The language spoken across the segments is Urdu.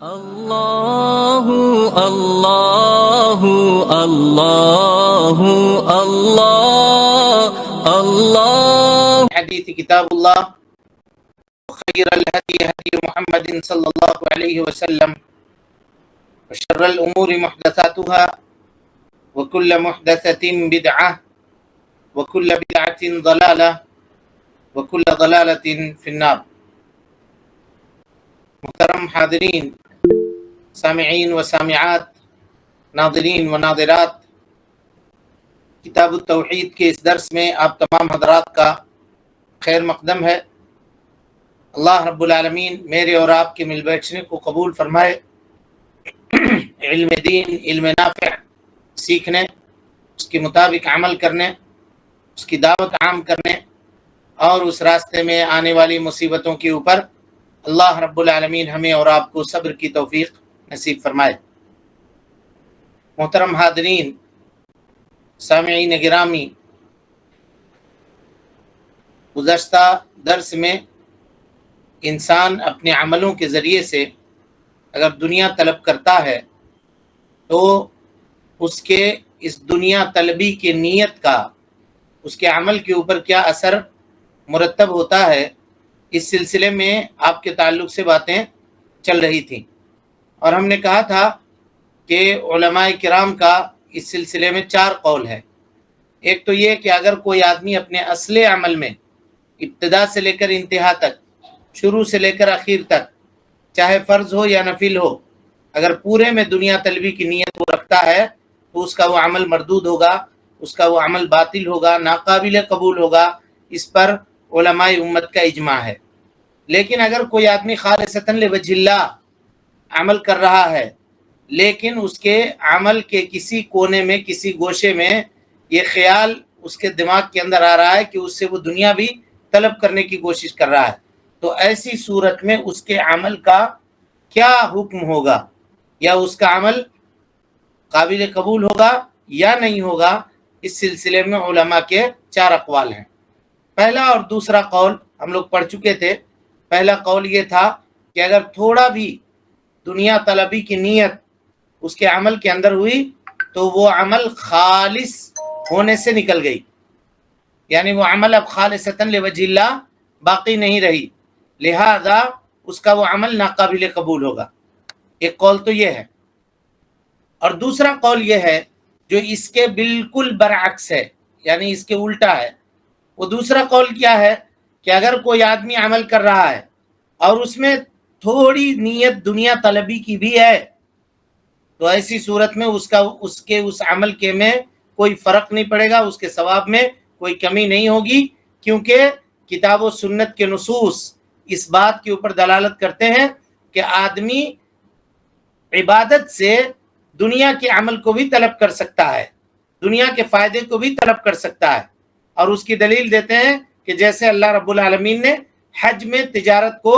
اللہ اللہ اللہ اللہ اللہ حدیث کتاب اللہ خیر الهدی هدی محمد صلی اللہ علیہ وسلم وشر الامور محدثاتها وكل محدثة بدعة وكل بدعة ضلالة وكل ضلالة في النار۔ محترم حاضرین، سامعین و سامعات، ناظرین و ناظرات، کتاب التوحید کے اس درس میں آپ تمام حضرات کا خیر مقدم ہے۔ اللہ رب العالمین میرے اور آپ کے مل بیٹھنے کو قبول فرمائے، علم دین، علم نافع سیکھنے، اس کے مطابق عمل کرنے، اس کی دعوت عام کرنے اور اس راستے میں آنے والی مصیبتوں کے اوپر اللہ رب العالمین ہمیں اور آپ کو صبر کی توفیق نصیب فرمائے۔ محترم حاضرین، سامعین گرامی، گزشتہ درس میں انسان اپنے عملوں کے ذریعے سے اگر دنیا طلب کرتا ہے تو اس کے اس دنیا طلبی کی نیت کا اس کے عمل کے اوپر کیا اثر مرتب ہوتا ہے، اس سلسلے میں آپ کے تعلق سے باتیں چل رہی تھیں، اور ہم نے کہا تھا کہ علماء کرام کا اس سلسلے میں 4 قول ہے۔ ایک تو یہ کہ اگر کوئی آدمی اپنے اصل عمل میں ابتدا سے لے کر انتہا تک، شروع سے لے کر اخیر تک، چاہے فرض ہو یا نفل ہو، اگر پورے میں دنیا طلبی کی نیت وہ رکھتا ہے تو اس کا وہ عمل مردود ہوگا، اس کا وہ عمل باطل ہوگا، ناقابل قبول ہوگا۔ اس پر علماء امت کا اجماع ہے۔ لیکن اگر کوئی آدمی خالصتاً لوجہ اللہ عمل کر رہا ہے، لیکن اس کے عمل کے کسی کونے میں، کسی گوشے میں یہ خیال اس کے دماغ کے اندر آ رہا ہے کہ اس سے وہ دنیا بھی طلب کرنے کی کوشش کر رہا ہے، تو ایسی صورت میں اس کے عمل کا کیا حکم ہوگا، یا اس کا عمل قابل قبول ہوگا یا نہیں ہوگا، اس سلسلے میں علماء کے 4 اقوال ہیں۔ پہلا اور دوسرا قول ہم لوگ پڑھ چکے تھے۔ پہلا قول یہ تھا کہ اگر تھوڑا بھی دنیا طلبی کی نیت اس کے عمل کے اندر ہوئی تو وہ عمل خالص ہونے سے نکل گئی، یعنی وہ عمل اب خالصتاً لوجہ اللہ باقی نہیں رہی، لہذا اس کا وہ عمل ناقابل قبول ہوگا۔ ایک قول تو یہ ہے، اور دوسرا قول یہ ہے جو اس کے بالکل برعکس ہے، یعنی اس کے الٹا ہے۔ وہ دوسرا قول کیا ہے کہ اگر کوئی آدمی عمل کر رہا ہے اور اس میں تھوڑی نیت دنیا طلبی کی بھی ہے تو ایسی صورت میں اس عمل کے میں کوئی فرق نہیں پڑے گا، اس کے ثواب میں کوئی کمی نہیں ہوگی، کیونکہ کتاب و سنت کے نصوص اس بات کے اوپر دلالت کرتے ہیں کہ آدمی عبادت سے دنیا کے عمل کو بھی طلب کر سکتا ہے، دنیا کے فائدے کو بھی طلب کر سکتا ہے، اور اس کی دلیل دیتے ہیں کہ جیسے اللہ رب العالمین نے حج میں تجارت کو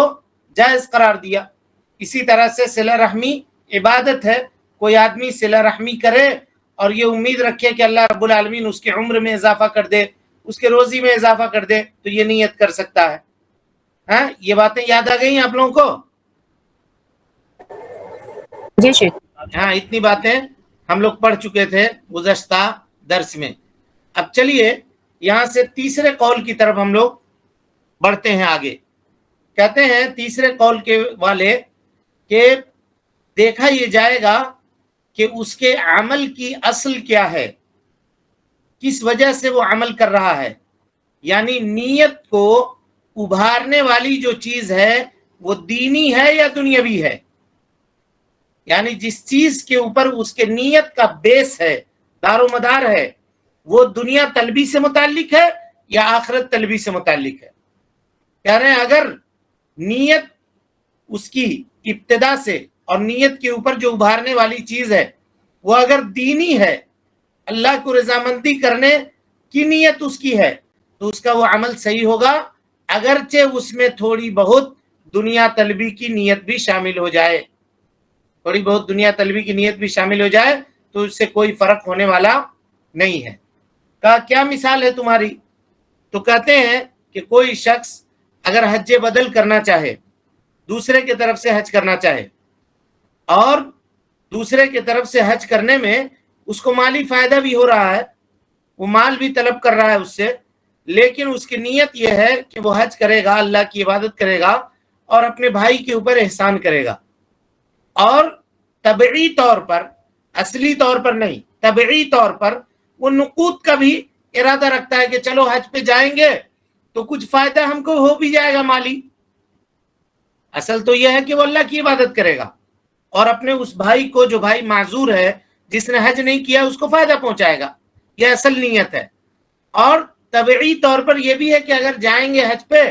جائز قرار دیا، اسی طرح سے صلہ رحمی عبادت ہے۔ کوئی آدمی صلہ رحمی کرے اور یہ امید رکھے کہ اللہ رب العالمین اس کے عمر میں اضافہ کر دے، اس کے روزی میں اضافہ کر دے، تو یہ نیت کر سکتا ہے۔ ہاں، یہ باتیں یاد آ گئی آپ لوگوں کو؟ جی شیخ۔ ہاں، اتنی باتیں ہم لوگ پڑھ چکے تھے گزشتہ درس میں۔ اب چلیے یہاں سے تیسرے قول کی طرف ہم لوگ بڑھتے ہیں آگے۔ کہتے ہیں تیسرے قول کے والے کہ دیکھا یہ جائے گا کہ اس کے عمل کی اصل کیا ہے، کس وجہ سے وہ عمل کر رہا ہے، یعنی نیت کو ابھارنے والی جو چیز ہے وہ دینی ہے یا دنیاوی ہے، یعنی جس چیز کے اوپر اس کے نیت کا بیس ہے، دار و مدار ہے، وہ دنیا طلبی سے متعلق ہے یا آخرت طلبی سے متعلق ہے۔ کہہ رہے ہیں اگر نیت اس کی ابتدا سے اور نیت کے اوپر جو ابھارنے والی چیز ہے وہ اگر دینی ہے، اللہ کو رضامندی کرنے کی نیت اس کی ہے، تو اس کا وہ عمل صحیح ہوگا، اگرچہ اس میں تھوڑی بہت دنیا طلبی کی نیت بھی شامل ہو جائے، تھوڑی بہت دنیا طلبی کی نیت بھی شامل ہو جائے تو اس سے کوئی فرق ہونے والا نہیں ہے۔ کہا کیا مثال ہے تمہاری؟ تو کہتے ہیں کہ کوئی شخص اگر حج بدل کرنا چاہے، دوسرے کی طرف سے حج کرنا چاہے، اور دوسرے کی طرف سے حج کرنے میں اس کو مالی فائدہ بھی ہو رہا ہے، وہ مال بھی طلب کر رہا ہے اس سے، لیکن اس کی نیت یہ ہے کہ وہ حج کرے گا، اللہ کی عبادت کرے گا اور اپنے بھائی کے اوپر احسان کرے گا، اور طبعی طور پر، اصلی طور پر نہیں، طبعی طور پر وہ نقود کا بھی ارادہ رکھتا ہے کہ چلو حج پہ جائیں گے تو کچھ فائدہ ہم کو ہو بھی جائے گا مالی۔ اصل تو یہ ہے کہ وہ اللہ کی عبادت کرے گا اور اپنے اس بھائی کو، جو بھائی معذور ہے، جس نے حج نہیں کیا، اس کو فائدہ پہنچائے گا، یہ اصل نیت ہے۔ اور طبعی طور پر یہ بھی ہے کہ اگر جائیں گے حج پہ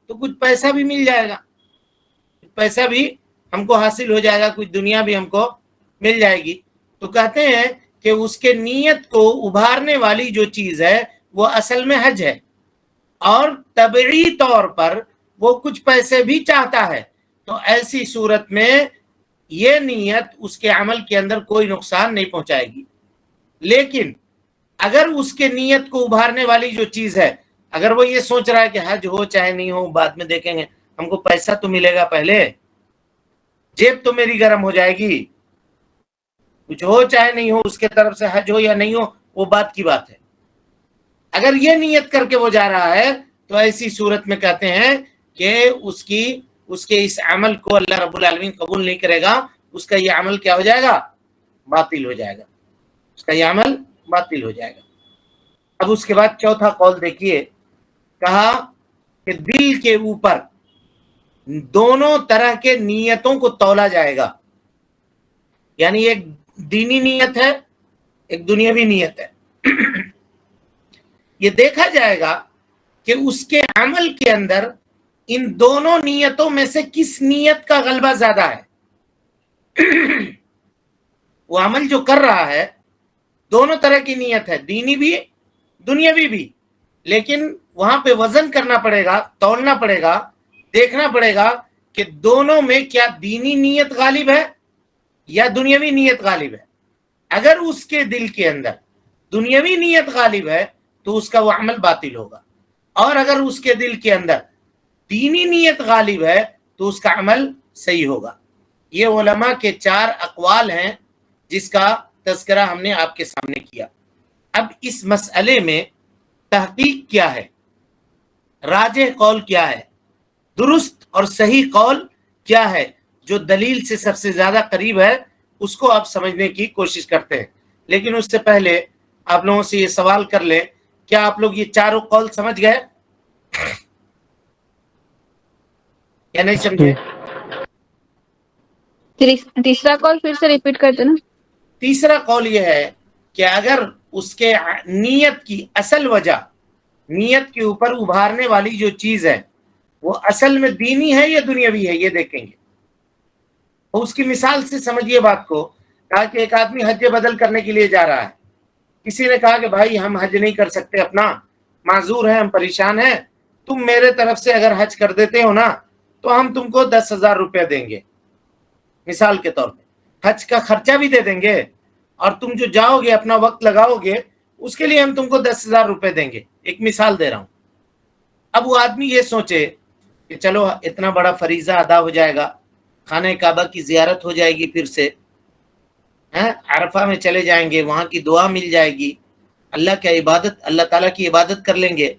تو کچھ پیسہ بھی مل جائے گا، پیسہ بھی ہم کو حاصل ہو جائے گا، کچھ دنیا بھی ہم کو مل جائے گی۔ تو کہتے ہیں کہ اس کے نیت کو ابھارنے والی جو چیز ہے وہ اصل میں حج ہے، اور طبعی طور پر وہ کچھ پیسے بھی چاہتا ہے، تو ایسی صورت میں یہ نیت اس کے عمل کے اندر کوئی نقصان نہیں پہنچائے گی۔ لیکن اگر اس کے نیت کو ابھارنے والی جو چیز ہے، اگر وہ یہ سوچ رہا ہے کہ حج ہو چاہے نہیں ہو بعد میں دیکھیں گے، ہم کو پیسہ تو ملے گا پہلے، جیب تو میری گرم ہو جائے گی، کچھ ہو چاہے نہیں ہو، اس کے طرف سے حج ہو یا نہیں ہو وہ بات کی بات ہے، اگر یہ نیت کر کے وہ جا رہا ہے تو ایسی صورت میں کہتے ہیں کہ اس کے اس عمل کو اللہ رب العالمین قبول نہیں کرے گا، اس کا یہ عمل کیا ہو جائے گا؟ باطل ہو جائے گا، اس کا یہ عمل باطل ہو جائے گا۔ اب اس کے بعد چوتھا قول دیکھیے، کہا کہ دل کے اوپر دونوں طرح کے نیتوں کو تولا جائے گا، یعنی ایک دینی نیت ہے، ایک دنیاوی نیت ہے، یہ دیکھا جائے گا کہ اس کے عمل کے اندر ان دونوں نیتوں میں سے کس نیت کا غلبہ زیادہ ہے۔ وہ عمل جو کر رہا ہے دونوں طرح کی نیت ہے، دینی بھی دنیاوی بھی، لیکن وہاں پہ وزن کرنا پڑے گا، تولنا پڑے گا، دیکھنا پڑے گا کہ دونوں میں کیا دینی نیت غالب ہے یا دنیاوی نیت غالب ہے۔ اگر اس کے دل کے اندر دنیاوی نیت غالب ہے تو اس کا وہ عمل باطل ہوگا، اور اگر اس کے دل کے اندر دینی نیت غالب ہے تو اس کا عمل صحیح ہوگا۔ یہ علماء کے 4 اقوال ہیں جس کا تذکرہ ہم نے آپ کے سامنے کیا۔ اب اس مسئلے میں تحقیق کیا ہے، راجح قول کیا ہے، درست اور صحیح قول کیا ہے، جو دلیل سے سب سے زیادہ قریب ہے، اس کو آپ سمجھنے کی کوشش کرتے ہیں۔ لیکن اس سے پہلے آپ لوگوں سے یہ سوال کر لیں، کیا آپ لوگ یہ 4 قول سمجھ گئے یا نہیں سمجھے؟ تیسرا کال پھر سے ریپیٹ کر دینا۔ تیسرا قول یہ ہے کہ اگر اس کے نیت کی اصل وجہ، نیت کے اوپر ابھارنے والی جو چیز ہے وہ اصل میں دینی ہے یا دنیاوی ہے، یہ دیکھیں گے۔ اور اس کی مثال سے سمجھیے بات کو، کہا کہ ایک آدمی حج بدل کرنے کے لیے جا رہا ہے، کسی نے کہا کہ بھائی ہم حج نہیں کر سکتے، اپنا معذور ہیں، ہم پریشان ہیں، تم میرے طرف سے اگر حج کر دیتے ہو نا تو ہم تم کو 10,000 روپے دیں گے، مثال کے طور پہ حج کا خرچہ بھی دے دیں گے، اور تم جو جاؤ گے اپنا وقت لگاؤ گے اس کے لیے ہم تم کو 10,000 روپے دیں گے، ایک مثال دے رہا ہوں۔ اب وہ آدمی یہ سوچے کہ چلو اتنا بڑا فریضہ ادا ہو جائے گا، خانہ کعبہ کی زیارت ہو جائے گی، پھر سے عرفہ میں چلے جائیں گے، وہاں کی دعا مل جائے گی، اللہ تعالیٰ کی عبادت کر لیں گے،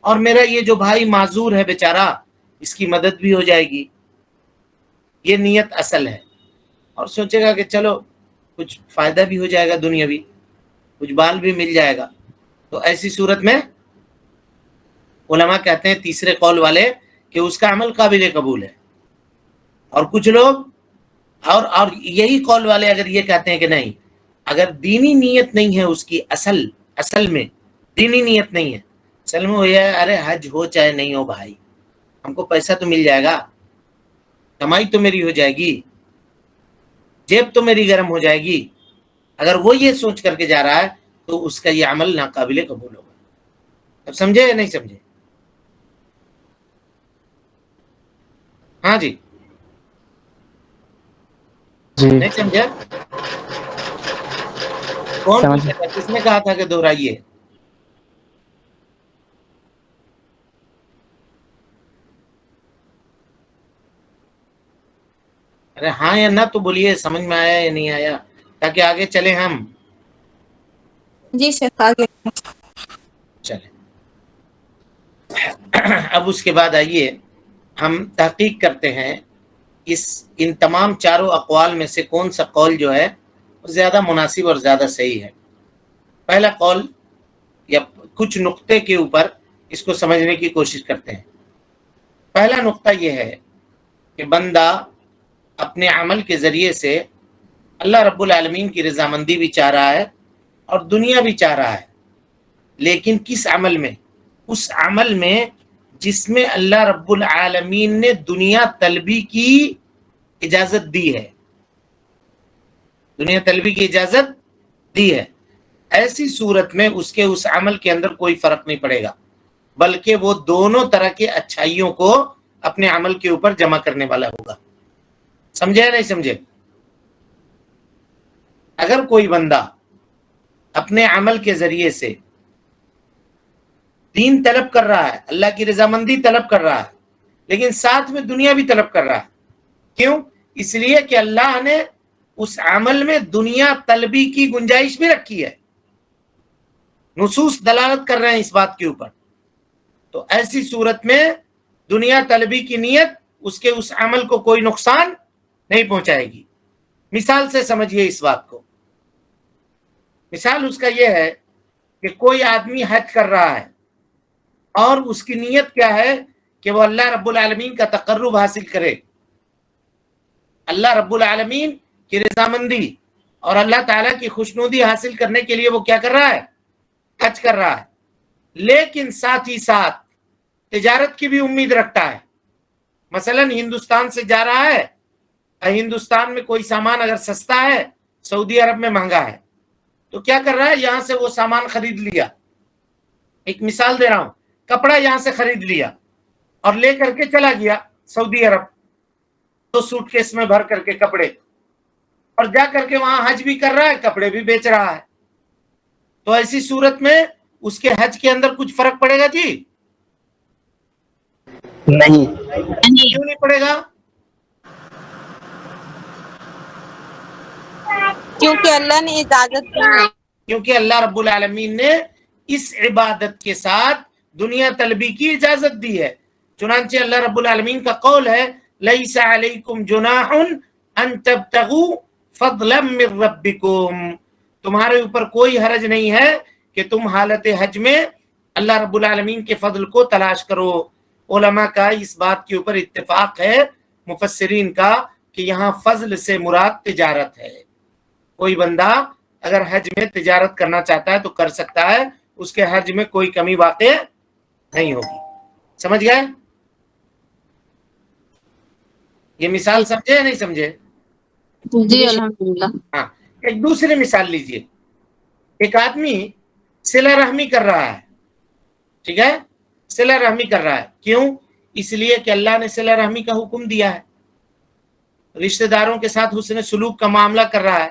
اور میرا یہ جو بھائی معذور ہے بیچارہ، اس کی مدد بھی ہو جائے گی، یہ نیت اصل ہے۔ اور سوچے گا کہ چلو کچھ فائدہ بھی ہو جائے گا دنیاوی، کچھ بال بھی مل جائے گا، تو ایسی صورت میں علماء کہتے ہیں تیسرے قول والے کہ اس کا عمل قابل قبول ہے۔ اور کچھ لوگ اور یہی قول والے اگر یہ کہتے ہیں کہ نہیں، اگر دینی نیت نہیں ہے اس کی، اصل میں دینی نیت نہیں ہے، اصل میں وہ یہ ہے ارے حج ہو چاہے نہیں ہو بھائی، ہم کو پیسہ تو مل جائے گا، کمائی تو میری ہو جائے گی، جیب تو میری گرم ہو جائے گی، اگر وہ یہ سوچ کر کے جا رہا ہے تو اس کا یہ عمل ناقابل قبول ہوگا۔ اب سمجھے یا نہیں سمجھے؟ ہاں جی، نہیں سمجھا؟ کون پوچھا تھا، کس نے کہا تھا کہ دہرائیے؟ ارے ہاں یا نہ تو بولیے، سمجھ میں آیا یا نہیں آیا، تاکہ آگے چلیں ہم. جی شیخ آگے. چلیں اب اس کے بعد آئیے ہم تحقیق کرتے ہیں ان تمام چاروں اقوال میں سے کون سا قول جو ہے زیادہ مناسب اور زیادہ صحیح ہے. پہلا قول یا کچھ نقطے کے اوپر اس کو سمجھنے کی کوشش کرتے ہیں. پہلا نقطہ یہ ہے کہ بندہ اپنے عمل کے ذریعے سے اللہ رب العالمین کی رضامندی بھی چاہ رہا ہے اور دنیا بھی چاہ رہا ہے، لیکن کس عمل میں؟ اس عمل میں جس میں اللہ رب العالمین نے دنیا طلبی کی اجازت دی ہے. دنیا طلبی کی اجازت دی ہے. ایسی صورت میں اس کے اس عمل کے اندر کوئی فرق نہیں پڑے گا، بلکہ وہ دونوں طرح کے اچھائیوں کو اپنے عمل کے اوپر جمع کرنے والا ہوگا. سمجھے یا نہیں سمجھے؟ اگر کوئی بندہ اپنے عمل کے ذریعے سے دین طلب کر رہا ہے، اللہ کی رضامندی طلب کر رہا ہے، لیکن ساتھ میں دنیا بھی طلب کر رہا ہے، کیوں؟ اس لیے کہ اللہ نے اس عمل میں دنیا طلبی کی گنجائش بھی رکھی ہے. نصوص دلالت کر رہے ہیں اس بات کے اوپر. تو ایسی صورت میں دنیا طلبی کی نیت اس کے اس عمل کو کوئی نقصان نہیں پہنچائے گی. مثال سے سمجھیے اس بات کو. مثال اس کا یہ ہے کہ کوئی آدمی حج کر رہا ہے اور اس کی نیت کیا ہے کہ وہ اللہ رب العالمین کا تقرب حاصل کرے، اللہ رب العالمین کی رضامندی اور اللہ تعالیٰ کی خوشنودی حاصل کرنے کے لیے وہ کیا کر رہا ہے؟ حج کر رہا ہے. لیکن ساتھ ہی ساتھ تجارت کی بھی امید رکھتا ہے. مثلا ہندوستان سے جا رہا ہے، ہندوستان میں کوئی سامان اگر سستا ہے، سعودی عرب میں مہنگا ہے، تو کیا کر رہا ہے؟ یہاں سے وہ سامان خرید لیا. ایک مثال دے رہا ہوں، کپڑا یہاں سے خرید لیا اور لے کر کے چلا گیا سعودی عرب، 2 سوٹ کیس میں بھر کر کے کپڑے، اور جا کر کے وہاں حج بھی کر رہا ہے، کپڑے بھی بیچ رہا ہے. تو ایسی صورت میں اس کے حج کے اندر کچھ فرق پڑے گا جی؟ نہیں. کیوں نہیں پڑے گا؟ کیونکہ اللہ نے اجازت دی ہے. کیونکہ اللہ رب العالمین نے اس عبادت کے ساتھ دنیا طلبی کی اجازت دی ہے. چنانچہ اللہ رب العالمین کا قول ہے لیس علیکم جناح ان تبتغوا فضلا من ربکم، تمہارے اوپر کوئی حرج نہیں ہے کہ تم حالت حج میں اللہ رب العالمین کے فضل کو تلاش کرو. علماء کا اس بات کے اوپر اتفاق ہے، مفسرین کا، کہ یہاں فضل سے مراد تجارت ہے. کوئی بندہ اگر حج میں تجارت کرنا چاہتا ہے تو کر سکتا ہے، اس کے حج میں کوئی کمی واقع نہیں ہوگی. سمجھ گئے؟ یہ مثال سمجھے یا نہیں سمجھے؟ جی الحمدللہ. ہاں. ایک دوسری مثال لیجئے. ایک آدمی صلہ رحمی کر رہا ہے، ٹھیک ہے؟ صلہ رحمی کر رہا ہے. کیوں؟ اس لیے کہ اللہ نے صلہ رحمی کا حکم دیا ہے. رشتہ داروں کے ساتھ حسن سلوک کا معاملہ کر رہا ہے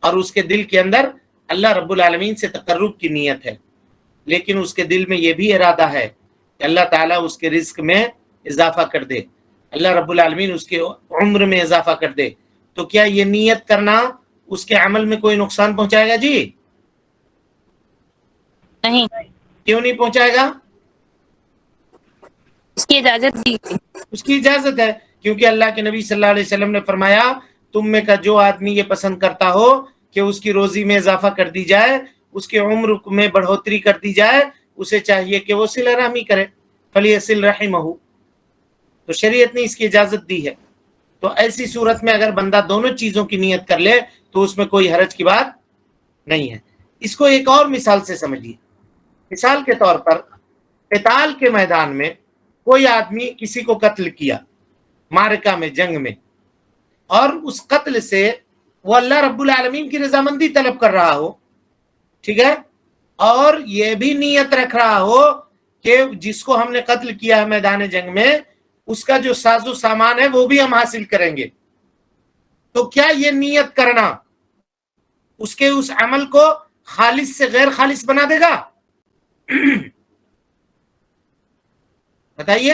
اور اس کے دل کے اندر اللہ رب العالمین سے تقرب کی نیت ہے، لیکن اس کے دل میں یہ بھی ارادہ ہے کہ اللہ تعالیٰ اس کے رزق میں اضافہ کر دے، اللہ رب العالمین اس کے عمر میں اضافہ کر دے. تو کیا یہ نیت کرنا اس کے عمل میں کوئی نقصان پہنچائے گا جی؟ نہیں. کیوں نہیں پہنچائے گا؟ اس کی اجازت دی. اس کی اجازت ہے، کیونکہ اللہ کے نبی صلی اللہ علیہ وسلم نے فرمایا تم میں کا جو آدمی یہ پسند کرتا ہو کہ اس کی روزی میں اضافہ کر دی جائے، اس کے عمر میں بڑھوتری کر دی جائے، اسے چاہیے کہ وہ صلہ رحمی کرے. فلیصل رحمہ. تو شریعت نے اس کی اجازت دی ہے. تو ایسی صورت میں اگر بندہ دونوں چیزوں کی نیت کر لے تو اس میں کوئی حرج کی بات نہیں ہے. اس کو ایک اور مثال سے سمجھیے. مثال کے طور پر قتال کے میدان میں کوئی آدمی کسی کو قتل کیا، معرکہ میں، جنگ میں، اور اس قتل سے وہ اللہ رب العالمین کی رضامندی طلب کر رہا ہو، ٹھیک ہے، اور یہ بھی نیت رکھ رہا ہو کہ جس کو ہم نے قتل کیا ہے میدان جنگ میں، اس کا جو ساز و سامان ہے وہ بھی ہم حاصل کریں گے. تو کیا یہ نیت کرنا اس کے اس عمل کو خالص سے غیر خالص بنا دے گا؟ بتائیے.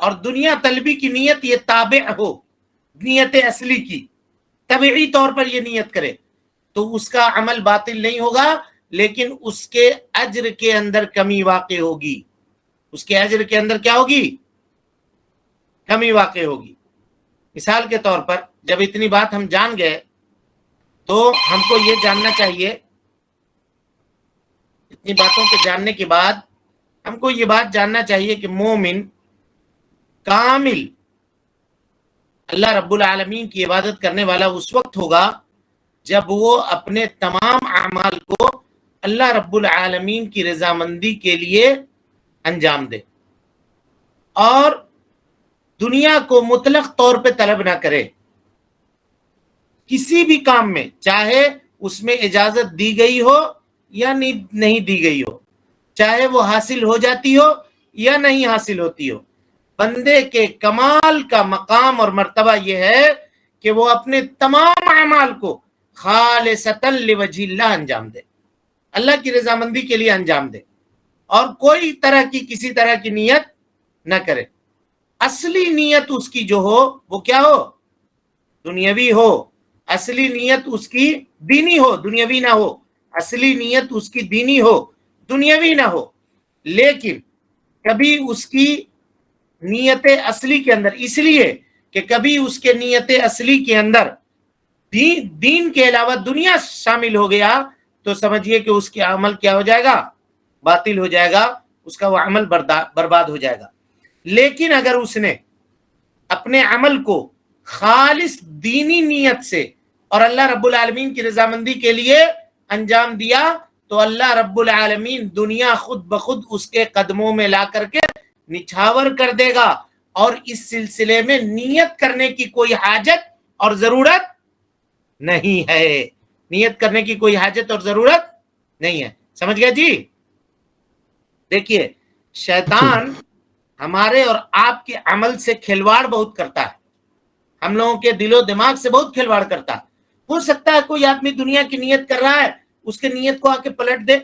اور دنیا طلبی کی نیت یہ تابع ہو نیت اصلی کی، طبعی طور پر یہ نیت کرے، تو اس کا عمل باطل نہیں ہوگا، لیکن اس کے اجر کے اندر کمی واقع ہوگی. اس کے اجر کے اندر کیا ہوگی؟ کمی واقع ہوگی. مثال کے طور پر جب اتنی بات ہم جان گئے تو ہم کو یہ جاننا چاہیے، اتنی باتوں کے جاننے کے بعد ہم کو یہ بات جاننا چاہیے کہ مومن کامل اللہ رب العالمین کی عبادت کرنے والا اس وقت ہوگا جب وہ اپنے تمام اعمال کو اللہ رب العالمین کی رضامندی کے لیے انجام دے اور دنیا کو مطلق طور پہ طلب نہ کرے. کسی بھی کام میں، چاہے اس میں اجازت دی گئی ہو یا نہیں دی گئی ہو، چاہے وہ حاصل ہو جاتی ہو یا نہیں حاصل ہوتی ہو، بندے کے کمال کا مقام اور مرتبہ یہ ہے کہ وہ اپنے تمام اعمال کو خالصۃ لوجہ اللہ انجام دے، اللہ کی رضامندی کے لیے انجام دے، اور کوئی طرح کی کسی طرح کی نیت نہ کرے. اصلی نیت اس کی جو ہو وہ کیا ہو؟ دنیاوی ہو. اصلی نیت اس کی دینی ہو، دنیاوی نہ ہو. اصلی نیت اس کی دینی ہو، دنیاوی نہ ہو. لیکن کبھی اس کی نیت اصلی کے اندر، اس لیے کہ کبھی اس کے نیت اصلی کے اندر دین کے علاوہ دنیا شامل ہو گیا تو سمجھیے کہ اس کا عمل کیا ہو جائے گا؟ باطل ہو جائے گا، اس کا وہ عمل برباد ہو جائے گا. لیکن اگر اس نے اپنے عمل کو خالص دینی نیت سے اور اللہ رب العالمین کی رضامندی کے لیے انجام دیا تو اللہ رب العالمین دنیا خود بخود اس کے قدموں میں لا کر کے نچھاور کر دے گا، اور اس سلسلے میں نیت کرنے کی کوئی حاجت اور ضرورت نہیں ہے. نیت کرنے کی کوئی حاجت اور ضرورت نہیں ہے. سمجھ گئے جی؟ دیکھیے، شیطان ہمارے اور آپ کے عمل سے کھلواڑ بہت کرتا ہے، ہم لوگوں کے دل و دماغ سے بہت کھلواڑ کرتا ہے. ہو سکتا ہے کوئی آدمی دنیا کی نیت کر رہا ہے، اس کے نیت کو آ کے پلٹ دے،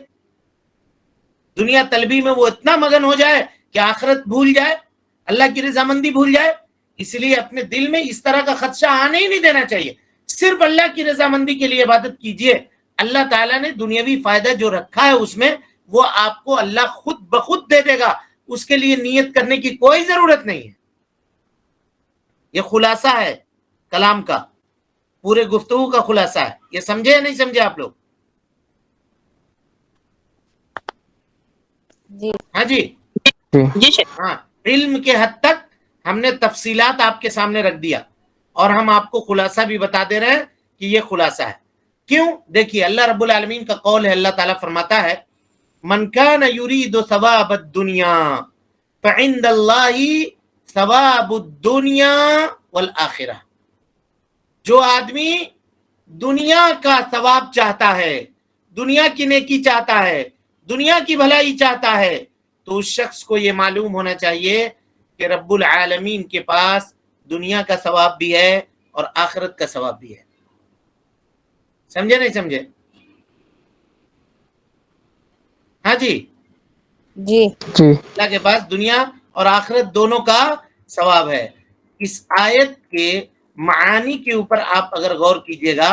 دنیا طلبی میں وہ اتنا مگن ہو جائے کہ آخرت بھول جائے، اللہ کی رضامندی بھول جائے. اس لیے اپنے دل میں اس طرح کا خدشہ آنے ہی نہیں دینا چاہیے. صرف اللہ کی رضامندی کے لیے عبادت کیجئے. اللہ تعالیٰ نے دنیاوی فائدہ جو رکھا ہے اس میں وہ آپ کو اللہ خود بخود دے دے گا، اس کے لیے نیت کرنے کی کوئی ضرورت نہیں ہے. یہ خلاصہ ہے کلام کا، پورے گفتگو کا خلاصہ ہے. یہ سمجھے یا نہیں سمجھے آپ لوگ؟ ہاں جی، جی شیخ. ہاں. علم کے حد تک ہم نے تفصیلات آپ کے سامنے رکھ دیا اور ہم آپ کو خلاصہ بھی بتا دے رہے ہیں کہ یہ خلاصہ ہے. کیوں؟ دیکھیے، اللہ رب العالمین کا قول ہے، اللہ تعالیٰ فرماتا ہے من کان یرید ثواب الدنیا فعند اللہ ثواب الدنیا والآخرہ. جو آدمی دنیا کا ثواب چاہتا ہے، دنیا کی نیکی چاہتا ہے، دنیا کی بھلائی چاہتا ہے، تو اس شخص کو یہ معلوم ہونا چاہیے کہ رب العالمین کے پاس دنیا کا ثواب بھی ہے اور آخرت کا ثواب بھی ہے. سمجھے نہیں سمجھے؟ ہاں جی، جی اللہ کے پاس دنیا اور آخرت دونوں کا ثواب ہے. اس آیت کے معانی کے اوپر آپ اگر غور کیجئے گا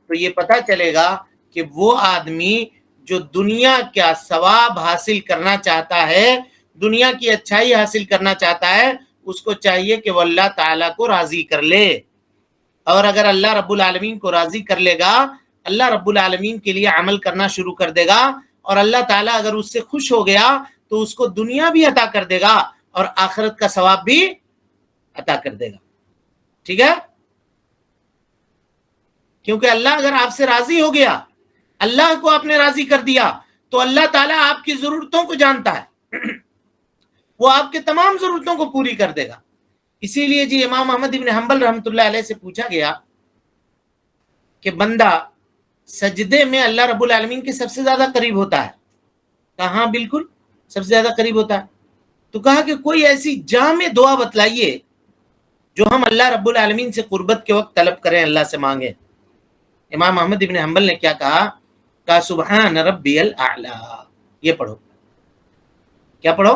تو یہ پتہ چلے گا کہ وہ آدمی جو دنیا کا ثواب حاصل کرنا چاہتا ہے، دنیا کی اچھائی حاصل کرنا چاہتا ہے، اس کو چاہیے کہ وہ اللہ تعالیٰ کو راضی کر لے. اور اگر اللہ رب العالمین کو راضی کر لے گا، اللہ رب العالمین کے لیے عمل کرنا شروع کر دے گا، اور اللہ تعالیٰ اگر اس سے خوش ہو گیا تو اس کو دنیا بھی عطا کر دے گا اور آخرت کا ثواب بھی عطا کر دے گا. ٹھیک ہے؟ کیونکہ اللہ اگر آپ سے راضی ہو گیا، اللہ کو آپ نے راضی کر دیا، تو اللہ تعالیٰ آپ کی ضرورتوں کو جانتا ہے، وہ آپ کے تمام ضرورتوں کو پوری کر دے گا. اسی لیے جی امام احمد بن حنبل رحمۃ اللہ علیہ سے پوچھا گیا کہ بندہ سجدے میں اللہ رب العالمین کے سب سے زیادہ قریب ہوتا ہے؟ کہا ہاں بالکل سب سے زیادہ قریب ہوتا ہے. تو کہا کہ کوئی ایسی جامع دعا بتلائیے جو ہم اللہ رب العالمین سے قربت کے وقت طلب کریں، اللہ سے مانگیں. امام احمد بن حنبل نے کیا کہا سبحان ربی الاعلی. یہ پڑھو. کیا پڑھو؟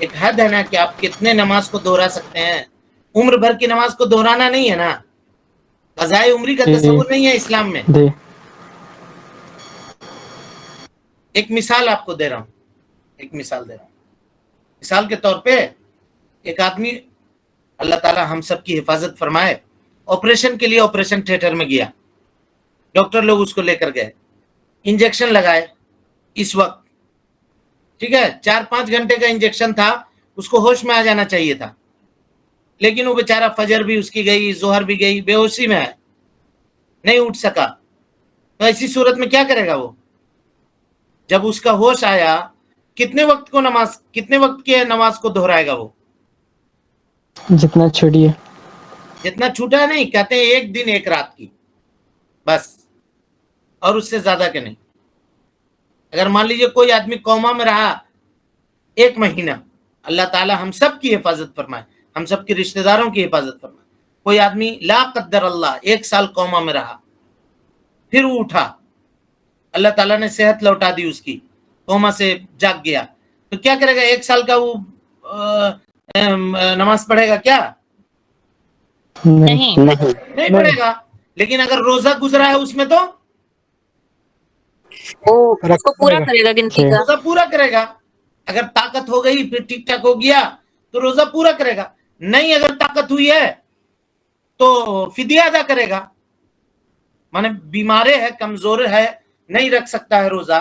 ایک حد ہے نا کہ آپ کتنے نماز کو دہرا سکتے ہیں. عمر بھر کی نماز کو دہرانا نہیں ہے نا. قضائے عمری کا تصور نہیں ہے اسلام میں. جی ایک مثال آپ کو دے رہا ہوں. مثال کے طور پہ ایک آدمی، اللہ تعالی ہم سب کی حفاظت فرمائے، آپریشن کے لیے آپریشن تھیٹر میں گیا. ڈاکٹر لوگ اس کو لے کر گئے، انجیکشن لگائے. اس وقت ٹھیک ہے 4-5 گھنٹے کا انجیکشن تھا، اس کو ہوش میں آ جانا چاہیے تھا، لیکن وہ بیچارہ فجر بھی اس کی گئی، ظہر بھی گئی، بے ہوشی میں ہے، نہیں اٹھ سکا. تو ایسی صورت میں کیا کرے گا وہ؟ جب اس کا ہوش آیا، کتنے وقت کے نماز کو دہرائے گا وہ؟ جتنا چھوڑیے. جتنا چھوٹا نہیں، کہتے ہیں 1 دن 1 رات کی بس، اور اس سے زیادہ کے نہیں. اگر مان لیجئے کوئی آدمی کوما میں رہا 1 مہینہ، اللہ تعالی ہم سب کی حفاظت فرمائے، ہم سب کے رشتہ داروں کی حفاظت فرمائے. کوئی آدمی لا قدر اللہ 1 سال کوما میں رہا، پھر وہ اٹھا، اللہ تعالیٰ نے صحت لوٹا دی اس کی، کوما سے جاگ گیا، تو کیا کرے گا؟ 1 سال کا وہ نماز پڑھے گا کیا؟ نہیں نہیں پڑھے گا. لیکن اگر روزہ گزرا ہے اس میں تو اس کو پورا کرے گا گنتی کا. روزہ پورا کرے گا. اگر طاقت ہو گئی پھر ٹھیک ٹھاک ہو گیا تو روزہ پورا کرے گا. نہیں اگر طاقت ہوئی ہے تو فدیہ ادا کرے گا. مانے بیمار ہے، کمزور ہے، نہیں رکھ سکتا ہے روزہ،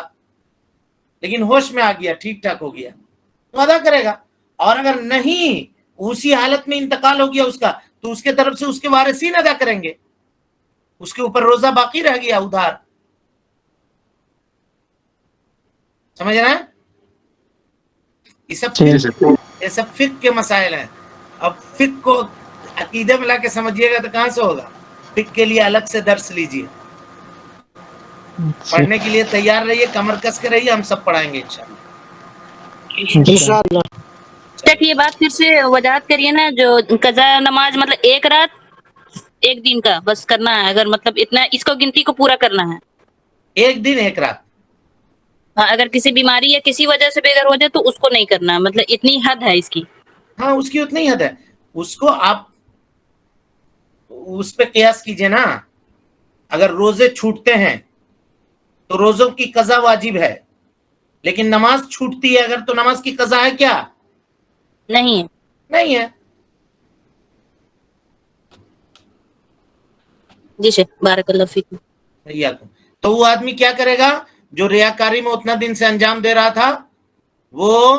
لیکن ہوش میں آ گیا، ٹھیک ٹھاک ہو گیا تو ادا کرے گا. اور اگر نہیں، اسی حالت میں انتقال ہو گیا اس کا، تو اس کے طرف سے اس کے وارثین ادا کریں گے. اس کے اوپر روزہ باقی رہ گیا ادھار. سمجھ رہے ہیں؟ یہ سب فقہ کے مسائل ہیں. اب فقہ کو عقیدے میں لا کے سمجھیے گا تو کہاں سے ہوگا؟ فقہ کے لیے الگ سے درس لیجئے. پڑھنے کے لیے تیار رہیے، کمر کس کے رہیے، ہم سب پڑھائیں گے انشاءاللہ. تک یہ بات پھر سے وضاحت کریے نا، جو قضا نماز مطلب 1 رات 1 دن کا بس کرنا ہے، اگر مطلب اتنا اس کو گنتی کو پورا کرنا ہے. 1 دن 1 رات. اگر کسی بیماری یا کسی وجہ سے بغیر ہو جائے تو اس کو نہیں کرنا، مطلب اتنی حد ہے اس کی. ہاں اس کی اتنی حد ہے. اس کو آپ اس پہ قیاس کیجئے نا. اگر روزے چھوٹتے ہیں تو روزوں کی قضا واجب ہے، لیکن نماز چھوٹتی ہے اگر، تو نماز کی قضا ہے کیا؟ نہیں نہیں ہے. جی شیخ بارک اللہ فیکم. تو وہ آدمی کیا کرے گا جو ریاکاری میں اتنا دن سے انجام دے رہا تھا؟ وہ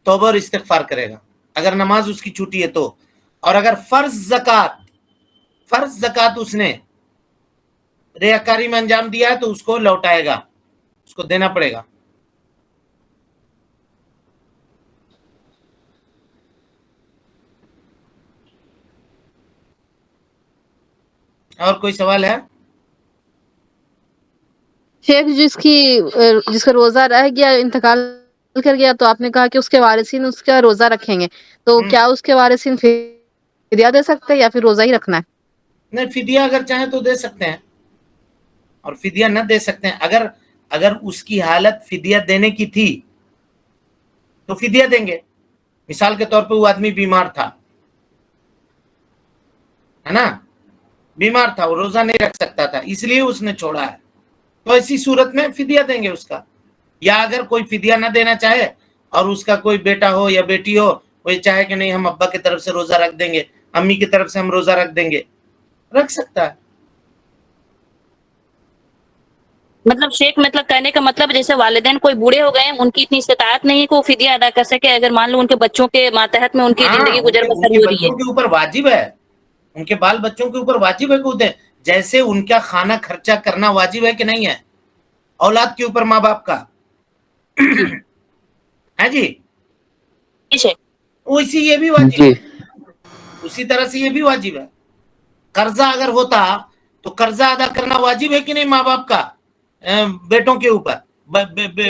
توبہ اور استغفار کرے گا اگر نماز اس کی چھوٹی ہے تو. اور اگر فرض زکوٰۃ اس نے ریاکاری میں انجام دیا ہے تو اس کو لوٹائے گا، اس کو دینا پڑے گا. اور کوئی سوال ہے؟ شیخ جس کا روزہ رہ گیا، انتقال کر گیا، تو آپ نے کہا کہ اس کے وارثین اس کا روزہ رکھیں گے، تو کیا اس کے وارثین فدیہ دے سکتے ہیں یا پھر روزہ ہی رکھنا ہے؟ نہیں، فدیہ اگر چاہیں تو دے سکتے ہیں، اور فدیہ نہ دے سکتے ہیں. اگر اس کی حالت فدیہ دینے کی تھی تو فدیہ دیں گے. مثال کے طور پہ وہ آدمی بیمار تھا، ہے نا، بیمار تھا، وہ روزہ نہیں رکھ سکتا تھا، اس لیے اس نے چھوڑا ہے، تو ایسی صورت میں فدیہ دیں گے اس کا. یا اگر کوئی فدیہ نہ دینا چاہے اور اس کا کوئی بیٹا ہو یا بیٹی ہو، وہ چاہے کہ نہیں ہم ابا کی طرف سے روزہ رکھ دیں گے، امی کی طرف سے ہم روزہ رکھ دیں گے، رکھ سکتا ہے. مطلب شیخ مطلب کہنے کا مطلب جیسے والدین کوئی بوڑھے ہو گئے ہیں، ان کی اتنی استطاعت نہیں ہے کہ وہ فدیہ ادا کر سکے، اگر مان لو ان کے بچوں کے ماتحت میں ان کی زندگی گزر ان بسر کے ہو رہی ہے. بچوں کے اوپر واجب ہے، ان کے بال بچوں کے اوپر واجب ہے کہ وہ دیں. جیسے ان کا کھانا خرچہ کرنا واجب ہے کہ نہیں ہے اولاد کے اوپر ماں باپ کا، ہے جی، اسی یہ بھی واجب ہے، اسی طرح سے یہ بھی واجب ہے. قرضہ اگر ہوتا تو قرضہ ادا کرنا واجب ہے کہ نہیں ماں باپ کا بیٹوں کے اوپر،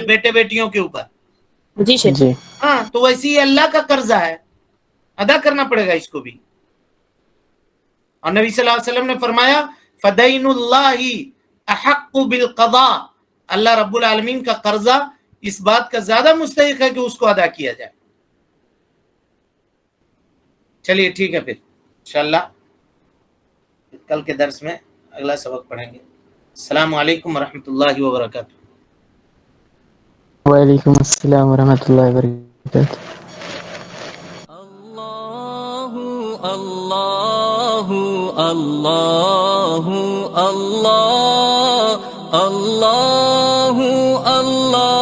بیٹے بیٹیوں کے اوپر؟ جی شیخ. ہاں، تو ویسے ہی اللہ کا قرضہ ہے، ادا کرنا پڑے گا اس کو بھی. اور نبی صلی اللہ علیہ وسلم نے فرمایا فدین اللہ احق بالقضاء، اللہ رب العالمین کا قرضہ اس بات کا زیادہ مستحق ہے کہ اس کو ادا کیا جائے. چلیے ٹھیک ہے، پھر انشاءاللہ کل کے درس میں اگلا سبق پڑھیں گے. السلام علیکم ورحمۃ اللہ وبرکاتہ. وعلیکم السلام ورحمۃ اللہ وبرکاتہ. اللہ اللہ اللہ اللہ اللہ اللہ